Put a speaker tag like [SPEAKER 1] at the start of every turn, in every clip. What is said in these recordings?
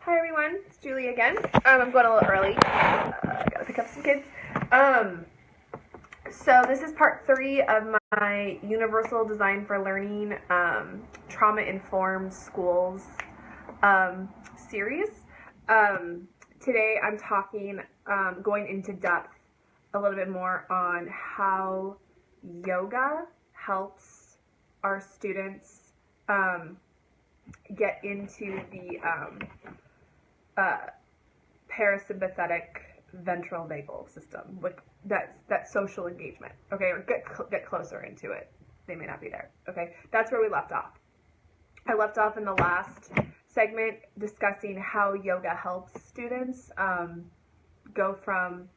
[SPEAKER 1] Hi everyone, it's Julie again. I'm going a little early. I gotta pick up some kids. So this is part 3 of my Universal Design for Learning Trauma-Informed Schools series. Today I'm talking, going into depth a little bit more on how yoga helps our students get into the parasympathetic ventral vagal system, with that social engagement, okay, or get closer into it. They may not be there, okay? That's where we left off. I left off in the last segment discussing how yoga helps students go from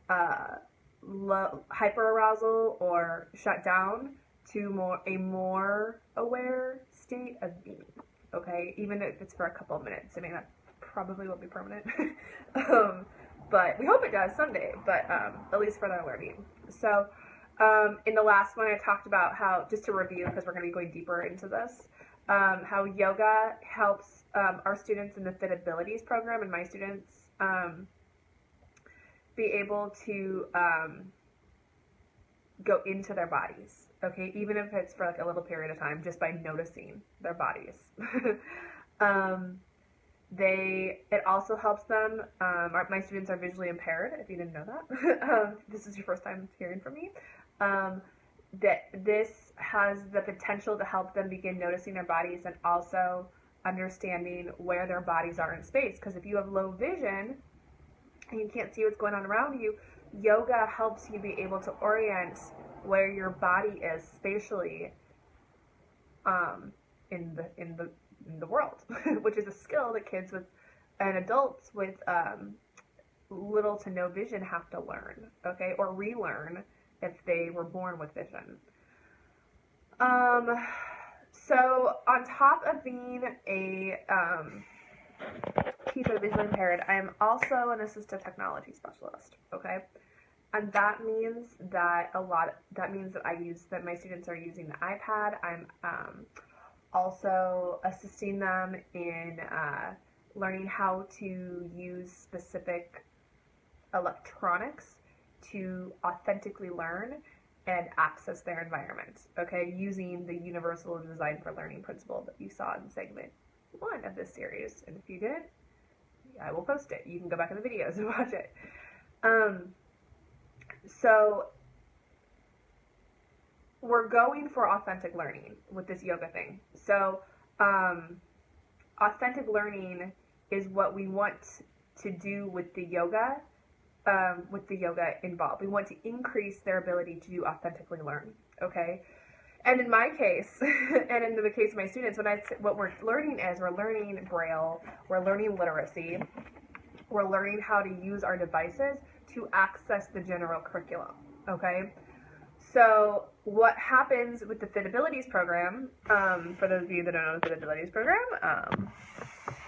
[SPEAKER 1] hyperarousal or shut down to a more aware state of being, okay? Even if it's for a couple of minutes. I mean, that probably won't be permanent, but we hope it does someday, but at least for their learning. So in the last one, I talked about how, just to review, because we're going to be going deeper into this, how yoga helps our students in the Fit Abilities program, and my students be able to go into their bodies, okay, even if it's for like a little period of time, just by noticing their bodies. It also helps them, my students are visually impaired, if you didn't know that. This is your first time hearing from me. That this has the potential to help them begin noticing their bodies and also understanding where their bodies are in space. Because if you have low vision and you can't see what's going on around you, yoga helps you be able to orient where your body is spatially in the world, which is a skill that kids with and adults with little to no vision have to learn, okay, or relearn if they were born with vision. So on top of being a teacher visually impaired, I am also an assistive technology specialist, okay? And that means that my students are using the iPad. I'm also assisting them in learning how to use specific electronics to authentically learn and access their environment, okay, using the Universal Design for Learning principle that you saw in segment 1 of this series. And if you did, I will post it. You can go back in the videos and watch it. So we're going for authentic learning with this yoga thing. So authentic learning is what we want to do with the yoga involved. We want to increase their ability to authentically learn, okay? And in my case, and in the case of my students, what we're learning is we're learning Braille, we're learning literacy, we're learning how to use our devices to access the general curriculum, okay? So what happens with the Fit Abilities program, for those of you that don't know the Fit Abilities program, you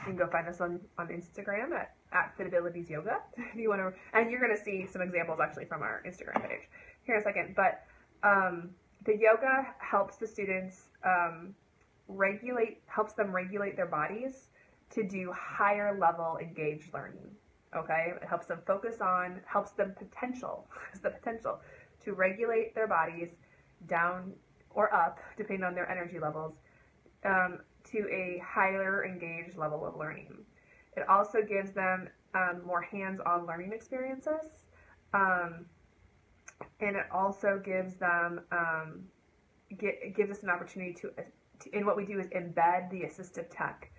[SPEAKER 1] can go find us on Instagram at Fit Abilities Yoga if you want to, and you're going to see some examples actually from our Instagram page here in a second. But the yoga helps the students helps them regulate their bodies to do higher level engaged learning. Okay, it helps them helps them the potential to regulate their bodies down or up, depending on their energy levels, to a higher engaged level of learning. It also gives them more hands-on learning experiences, and it also gives them gives us an opportunity to, and what we do is embed the assistive tech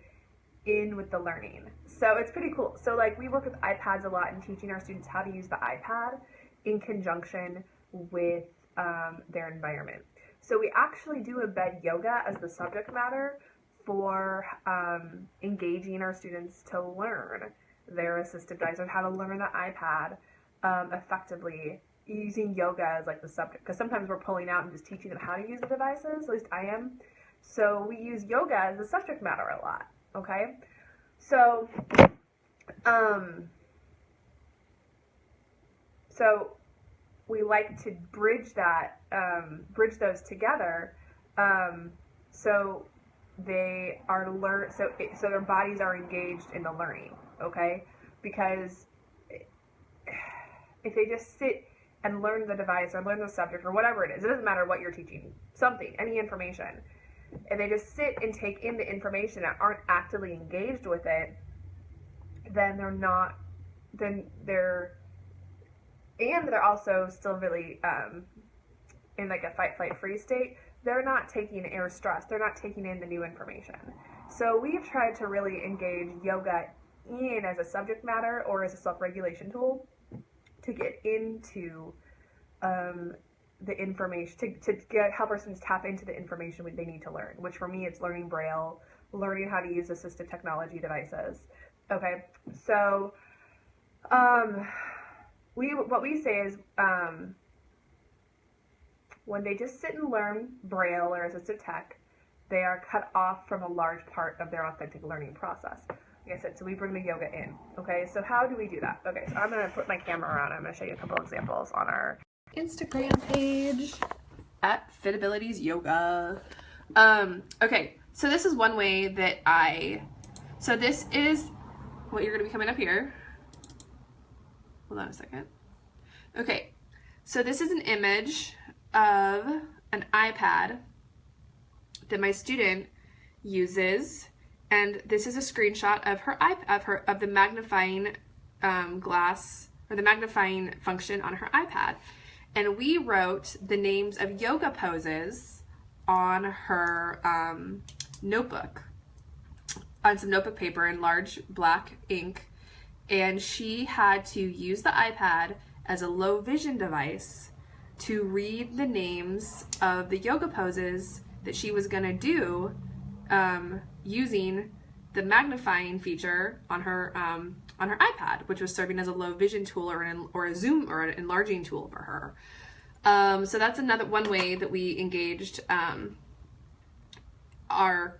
[SPEAKER 1] in with the learning. So it's pretty cool. So like we work with iPads a lot in teaching our students how to use the iPad in conjunction with their environment. So we actually do embed yoga as the subject matter for engaging our students to learn their assistive devices, how to learn the iPad effectively, using yoga as like the subject, because sometimes we're pulling out and just teaching them how to use the devices, at least I am. So we use yoga as the subject matter a lot, okay? So, we like to bridge those together. So they are so their bodies are engaged in the learning, okay? Because if they just sit and learn the device or learn the subject or whatever it is, it doesn't matter what you're teaching, something, any information, and they just sit and take in the information and aren't actively engaged with it, then they're also still really in like a fight, flight, freeze state. They're not taking air stress. They're not taking in the new information. So we've tried to really engage yoga in as a subject matter or as a self-regulation tool to get into the information, to help our students tap into the information they need to learn, which for me, it's learning Braille, learning how to use assistive technology devices. Okay, so what we say is when they just sit and learn Braille or assistive tech, they are cut off from a large part of their authentic learning process. Like I said, so we bring the yoga in. Okay, so how do we do that? Okay, so I'm going to put my camera around. I'm going to show you a couple examples on our Instagram page at Fitabilities Yoga. Okay, so this is one way that so this is what you're going to be coming up here. Hold on a second. Okay, so this is an image of an iPad that my student uses, and this is a screenshot of of the magnifying glass, or the magnifying function on her iPad. And we wrote the names of yoga poses on her notebook, on some notebook paper in large black ink, and she had to use the iPad as a low vision device to read the names of the yoga poses that she was going to do using the magnifying feature on her iPad, which was serving as a low vision tool or a zoom or an enlarging tool for her. So that's one way that we engaged our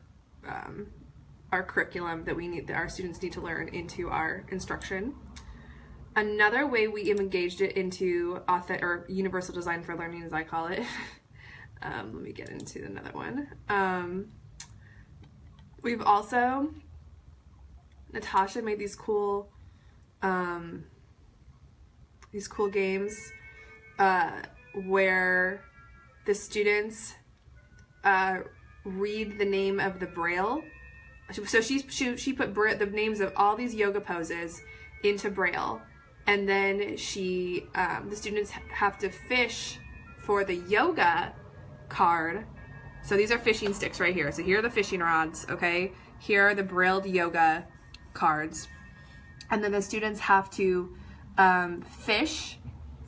[SPEAKER 1] curriculum that our students need to learn into our instruction. Another way we engaged it into or universal design for learning, as I call it. Let me get into another one. We've also, Natasha made these cool games where the students read the name of the Braille. So she put the names of all these yoga poses into Braille, and then the students have to fish for the yoga card. So these are fishing sticks right here. So here are the fishing rods, okay? Here are the Brailled yoga cards. And then the students have to fish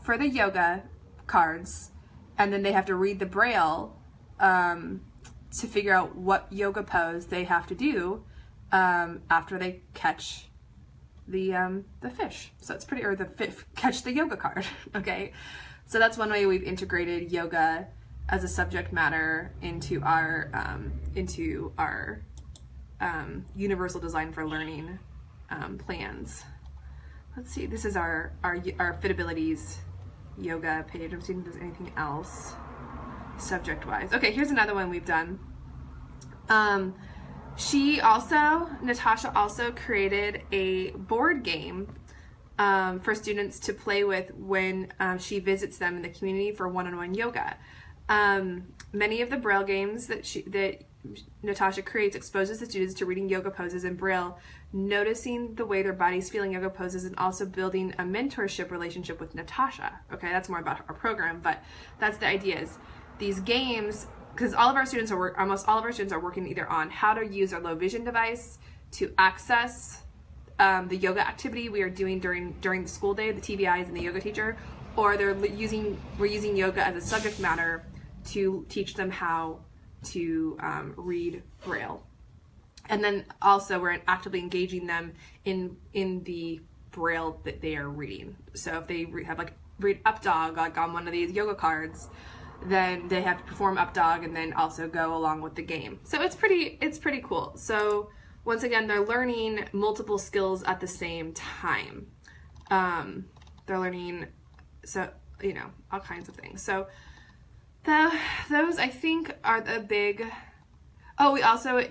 [SPEAKER 1] for the yoga cards, and then they have to read the Braille to figure out what yoga pose they have to do after they catch the fish. So it's catch the yoga card, okay? So that's one way we've integrated yoga as a subject matter into our universal design for learning plans. Let's see, this is our Fitabilities yoga page. I'm seeing if there's anything else subject-wise. Okay, here's another one we've done. Natasha also created a board game for students to play with when she visits them in the community for one-on-one yoga. Many of the Braille games that Natasha creates exposes the students to reading yoga poses in Braille, noticing the way their body's feeling yoga poses, and also building a mentorship relationship with Natasha. Okay, that's more about our program, but that's the idea. Is these games, because almost all of our students are working either on how to use our low vision device to access the yoga activity we are doing during the school day, the TBIs and the yoga teacher, or we're using yoga as a subject matter to teach them how to read Braille. And then also we're actively engaging them in the Braille that they are reading. So if they read up dog on one of these yoga cards, then they have to perform up dog and then also go along with the game. So it's pretty cool. So once again, they're learning multiple skills at the same time. They're learning, all kinds of things. So those I think are the big
[SPEAKER 2] Oh, we also,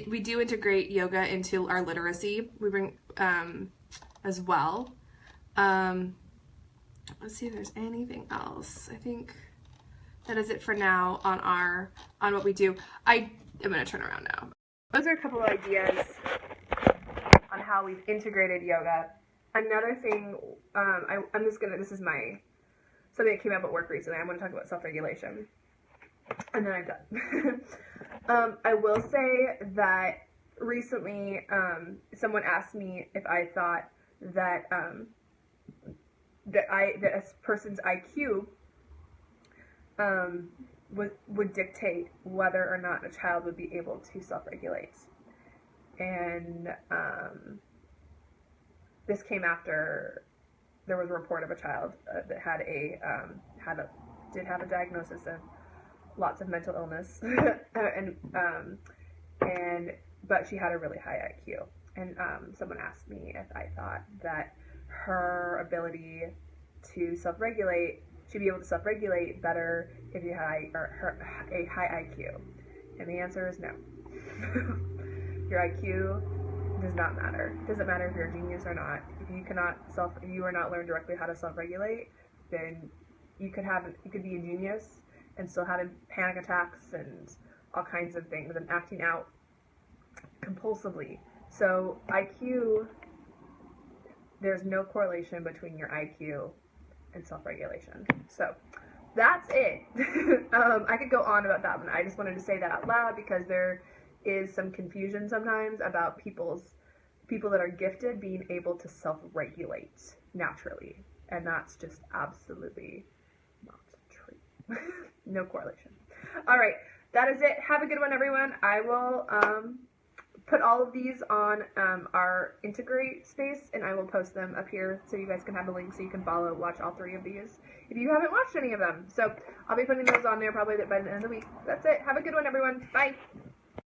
[SPEAKER 2] we do integrate yoga into our literacy. We bring, as well. Let's see if there's anything else. I think that is it for now on what we do. I'm going to turn around now.
[SPEAKER 1] Those are a couple of ideas on how we've integrated yoga. Another thing, this is something that came up at work recently. I'm going to talk about self-regulation. And then I'm done. I will say that recently, someone asked me if I thought that a person's IQ would dictate whether or not a child would be able to self-regulate. And this came after there was a report of a child that did have a diagnosis of lots of mental illness, but she had a really high IQ. And someone asked me if I thought that her ability to self-regulate, she'd be able to self-regulate better if you had a high IQ. And the answer is no. Your IQ does not matter. It doesn't matter if you're a genius or not. If you are not learned directly how to self-regulate, then you could be a genius and still having panic attacks and all kinds of things and acting out compulsively. So IQ, there's no correlation between your IQ and self-regulation. So that's it. I could go on about that one. I just wanted to say that out loud because there is some confusion sometimes about people that are gifted being able to self-regulate naturally. And that's just absolutely not true. No correlation. All right, that is it. Have a good one, everyone. I will put all of these on our Integrate space, and I will post them up here so you guys can have a link so you can watch all 3 of these if you haven't watched any of them. So I'll be putting those on there probably by the end of the week. That's it. Have a good one, everyone. Bye.